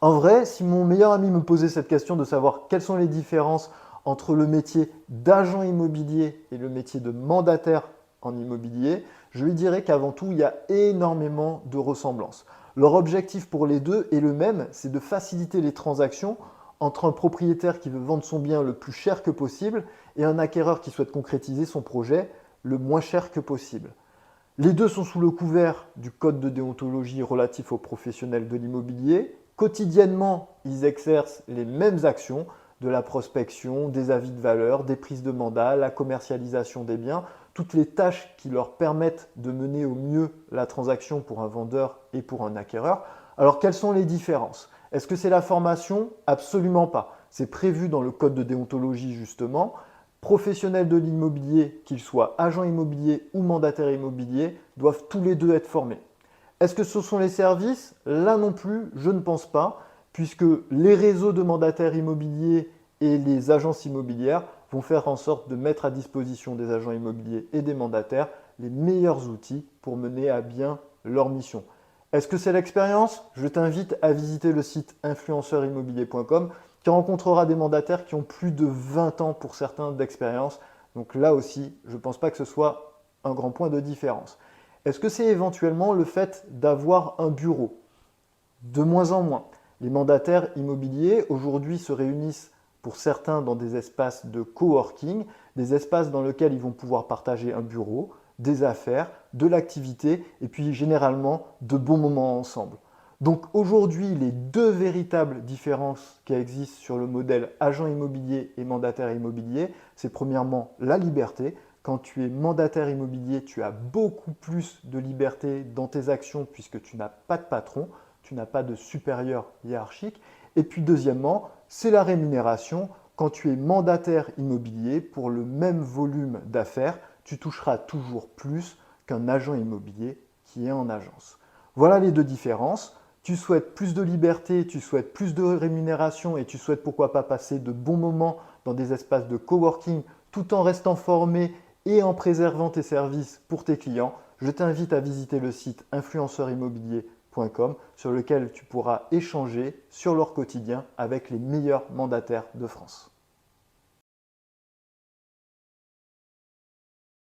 En vrai, si mon meilleur ami me posait cette question de savoir quelles sont les différences entre le métier d'agent immobilier et le métier de mandataire en immobilier, je lui dirais qu'avant tout, il y a énormément de ressemblances. Leur objectif pour les deux est le même, c'est de faciliter les transactions entre un propriétaire qui veut vendre son bien le plus cher que possible et un acquéreur qui souhaite concrétiser son projet le moins cher que possible. Les deux sont sous le couvert du code de déontologie relatif aux professionnels de l'immobilier. Quotidiennement, ils exercent les mêmes actions de la prospection, des avis de valeur, des prises de mandat, la commercialisation des biens, toutes les tâches qui leur permettent de mener au mieux la transaction pour un vendeur et pour un acquéreur. Alors, quelles sont les différences? Est-ce que c'est la formation? Absolument pas. C'est prévu dans le code de déontologie justement. Professionnels de l'immobilier, qu'ils soient agents immobiliers ou mandataires immobiliers, doivent tous les deux être formés. Est-ce que ce sont les services? Là non plus, je ne pense pas, puisque les réseaux de mandataires immobiliers et les agences immobilières vont faire en sorte de mettre à disposition des agents immobiliers et des mandataires les meilleurs outils pour mener à bien leur mission. Est-ce que c'est l'expérience? Je t'invite à visiter le site influenceurimmobilier.com qui rencontrera des mandataires qui ont plus de 20 ans pour certains d'expérience. Donc là aussi, je ne pense pas que ce soit un grand point de différence. Est-ce que c'est éventuellement le fait d'avoir un bureau? De moins en moins. Les mandataires immobiliers aujourd'hui se réunissent pour certains dans des espaces de coworking, des espaces dans lesquels ils vont pouvoir partager un bureau, des affaires, de l'activité et puis généralement de bons moments ensemble. Donc aujourd'hui, les deux véritables différences qui existent sur le modèle agent immobilier et mandataire immobilier, c'est premièrement la liberté. Quand tu es mandataire immobilier, tu as beaucoup plus de liberté dans tes actions puisque tu n'as pas de patron, tu n'as pas de supérieur hiérarchique. Et puis deuxièmement, c'est la rémunération. Quand tu es mandataire immobilier, pour le même volume d'affaires, tu toucheras toujours plus qu'un agent immobilier qui est en agence. Voilà les deux différences. Tu souhaites plus de liberté, tu souhaites plus de rémunération et tu souhaites pourquoi pas passer de bons moments dans des espaces de coworking tout en restant formé et en préservant tes services pour tes clients, je t'invite à visiter le site influenceurimmobilier.com sur lequel tu pourras échanger sur leur quotidien avec les meilleurs mandataires de France.